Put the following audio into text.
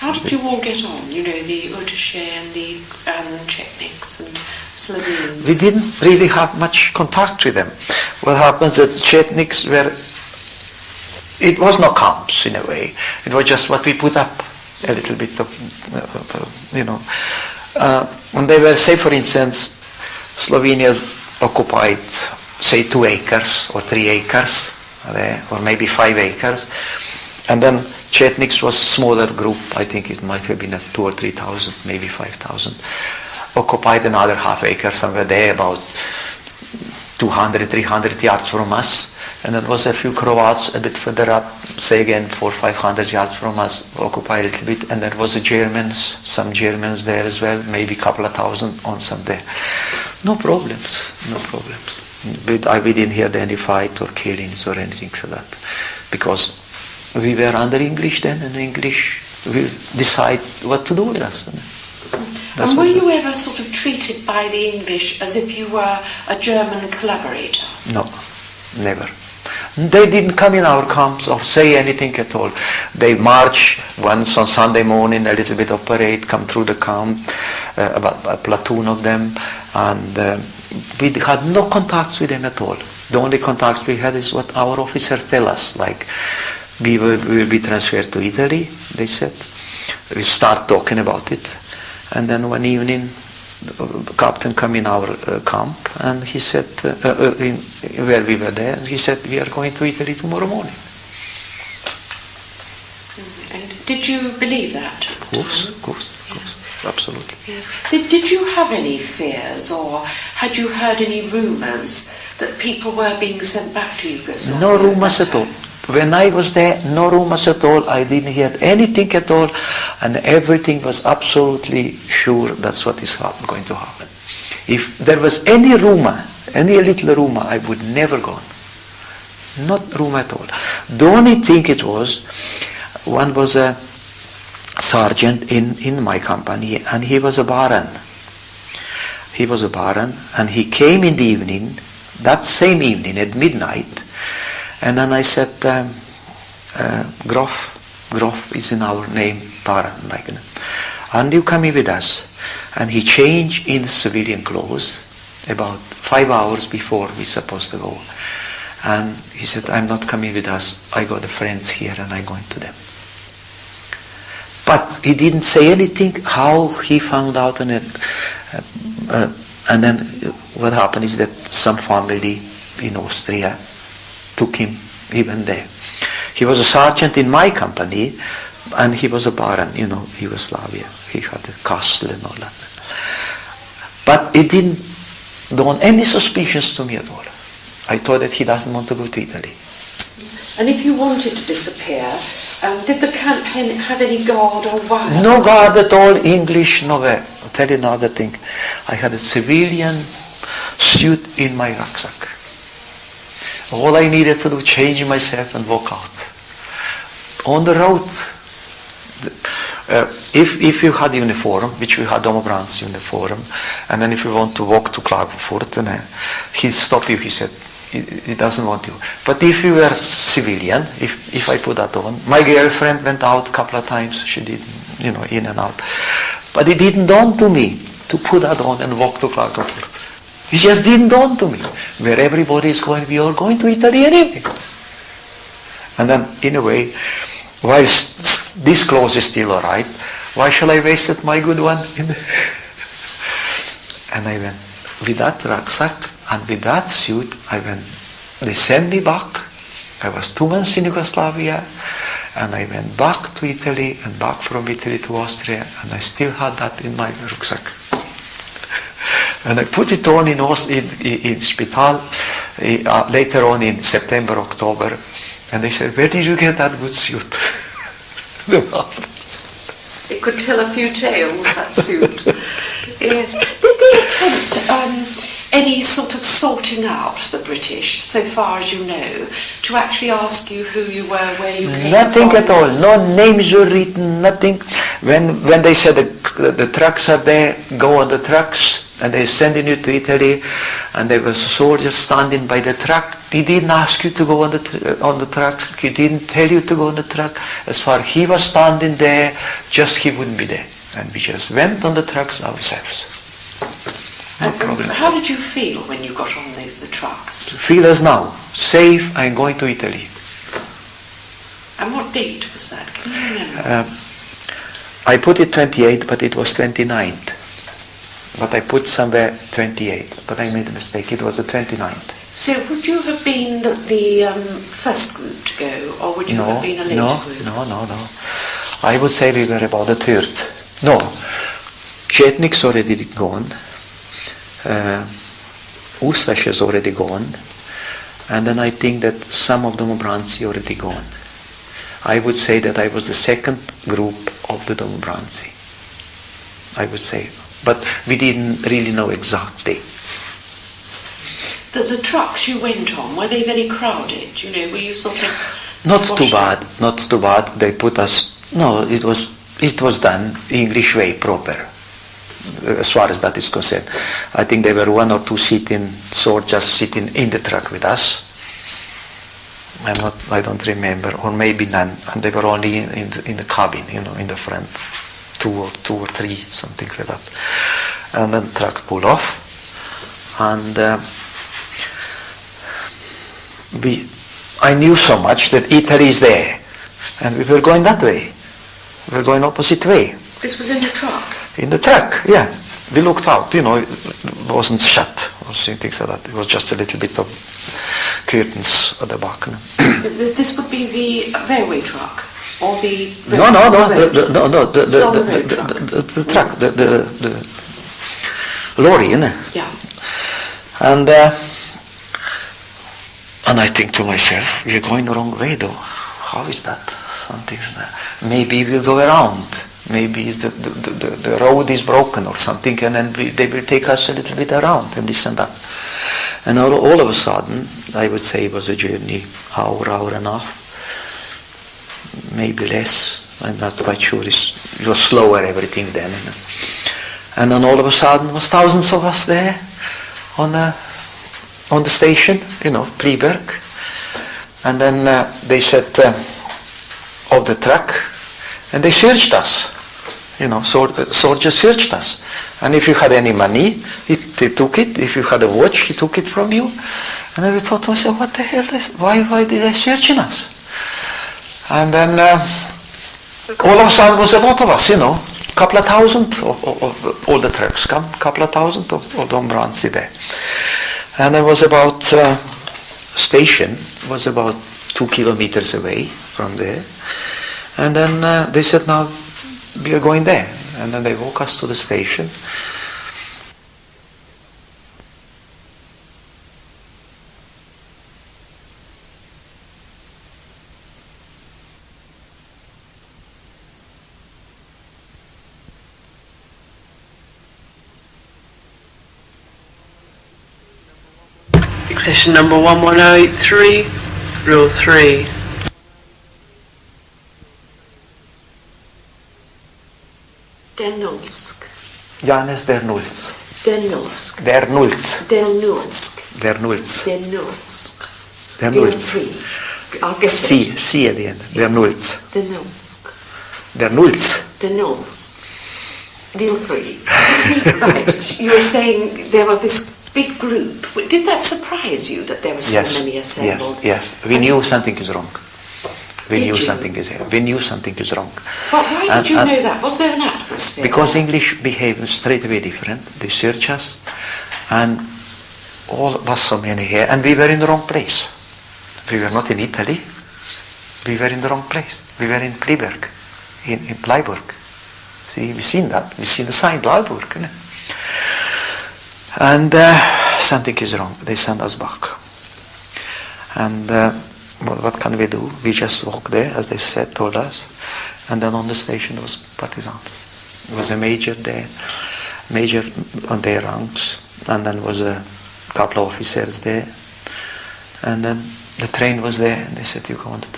How did you all get on? You know, the Urtache and the Chetniks and Slovenians. We didn't really have much contact with them. What happens that Chetniks were, it was no camps in a way. It was just what we put up, a little bit of, and they were, say for instance, Slovenia occupied, say 2 acres or 3 acres, or maybe 5 acres, and then Chetniks was a smaller group. I think it might have been 2,000 or 3,000, maybe 5,000. Occupied another half acre somewhere there, about 200, 300 yards from us. And there was a few Croats a bit further up, say again 400 or 500 yards from us, occupied a little bit. And there was the Germans, some Germans there as well, maybe a couple of thousand on some there. No problems. But we didn't hear any fight or killings or anything like that, because we were under English then, and the English will decide what to do with us. And were you ever sort of treated by the English as if you were a German collaborator? No, never. They didn't come in our camps or say anything at all. They march once on Sunday morning, a little bit of parade, come through the camp, about a platoon of them, and we had no contacts with them at all. The only contacts we had is what our officers tell us, like, we will be transferred to Italy, they said. We start talking about it. And then one evening, the captain came in our camp, and he said, where we were there, he said, we are going to Italy tomorrow morning. And did you believe that? Of course, absolutely. Yes. Did you have any fears, or had you heard any rumours that people were being sent back to Yugoslavia? No rumours at all. When I was there, no rumours at all. I didn't hear anything at all, and everything was absolutely sure that's what is going to happen. If there was any rumour, any little rumour, I would never go on. Not rumour at all. The only thing it was, one was a sergeant in my company, and he was a baron. He was a baron, and he came in the evening, that same evening at midnight. And then I said, Grof is in our name, Baron, and you coming with us. And he changed in civilian clothes about 5 hours before we supposed to go. And he said, I'm not coming with us, I got the friends here and I'm going to them. But he didn't say anything how he found out on it. And then what happened is that some family in Austria took him even there. He was a sergeant in my company, and he was a baron, Yugoslavia. He had a castle and all that. But it didn't dawn any suspicions to me at all. I thought that he doesn't want to go to Italy. And if you wanted to disappear, did the camp have any guard or wire? No guard at all, English, nowhere. I'll tell you another thing. I had a civilian suit in my rucksack. All I needed to do, change myself and walk out. On the road, if you had uniform, which we had Domobran's uniform, and then if you want to walk to Klagenfurt, he'd stop you, he said, he doesn't want you. But if you were civilian, if I put that on, my girlfriend went out a couple of times, she did, in and out. But it didn't dawn to me to put that on and walk to Klagenfurt. It just didn't dawn to me. Where everybody is going, we are going to Italy anyway. And then, in a way, while this clothes is still alright, why shall I waste it, my good one? And I went with that rucksack and with that suit. They sent me back. I was 2 months in Yugoslavia, and I went back to Italy and back from Italy to Austria, and I still had that in my rucksack. And I put it on in Spital later on in September, October, and they said, where did you get that good suit? It could tell a few tales, that suit. Yes. Did they attempt any sort of sorting out, the British, so far as you know, to actually ask you who you were, where you came Nothing from? at all. No names were written, nothing. When they said the trucks are there, go on the trucks. and they're sending you to Italy, and there was soldiers standing by the truck. He didn't ask you to go on the truck. He didn't tell you to go on the truck. As far as he was standing there, just he wouldn't be there. And we just went on the trucks ourselves. No problem. How did you feel when you got on the trucks? Feel as now, safe, I'm going to Italy. And what date was that? Can you remember? I put it 28, but it was 29th. But I put somewhere 28, but I made a mistake. It was the 29th. So would you have been the first group to go, or would you have been a later group? No. I would say we were about the third. No, Chetnik's already gone. Ustash is already gone. And then I think that some of the Domobranci already gone. I would say that I was the second group of the Domobranci. I would say. But we didn't really know exactly. The trucks you went on, were they very crowded? You know, were you sort of... Not too bad. They put us... No, it was done English way, proper. As far as that is concerned. I think there were one or two soldiers sitting in the truck with us. I don't remember, or maybe none, and they were only in the cabin, in the front, two or three, something like that. And then the truck pulled off, and I knew so much that Italy is there, and we were going that way. We were going opposite way. This was in the truck? In the truck, yeah. We looked out, it wasn't shut or things like that. It was just a little bit of curtains at the back. This would be the railway truck, or the... No, the truck, the lorry, Yeah. And I think to myself, we're going the wrong way though. How is that? Something. Maybe we'll go around. Maybe the road is broken or something, and then they will take us a little bit around and this and that. And all of a sudden, I would say it was a journey, hour and a half, maybe less. I'm not quite sure. It was slower, everything then. And then all of a sudden, there was thousands of us there on the station, Preberg. And then they said, of the truck, and they searched us. Soldiers searched us. And if you had any money, they took it. If you had a watch, he took it from you. And then we thought to ourselves, what the hell is this? Why did they search us? And then all of a sudden was a lot of us, couple of thousand of all the trucks come, couple of thousand of Domobranci there. And it was about, station was about 2 kilometers away from there. And then they said, now we are going there. And then they walk us to the station. Session number 11083, rule 3. Dernulc. Janez Dernulc. Dernulc. Dernulc. Dernulc. Dernulc. Dernulc. Dernulc. I'll get it. C at the end. Dernulc. Dernulc. Dernulc. Dernulc. Deal 3. Right. You were saying there was this big group. Did that surprise you that there were so many assembled? Yes. We knew something is wrong. We knew something is wrong. But why did you know that? Was there an atmosphere? Because English behave straight away different. They search us, and all of us so many here, and we were in the wrong place. We were not in Italy. We were in the wrong place. We were in Preberg, in Bleiburg. See, we've seen that. We've seen the sign Bleiburg. And something is wrong. They send us back. And what can we do? We just walk there, as they told us. And then on the station there was partisans. There was a major there, major on their ranks, and then was a couple of officers there. And then the train was there, and they said, you go on the train.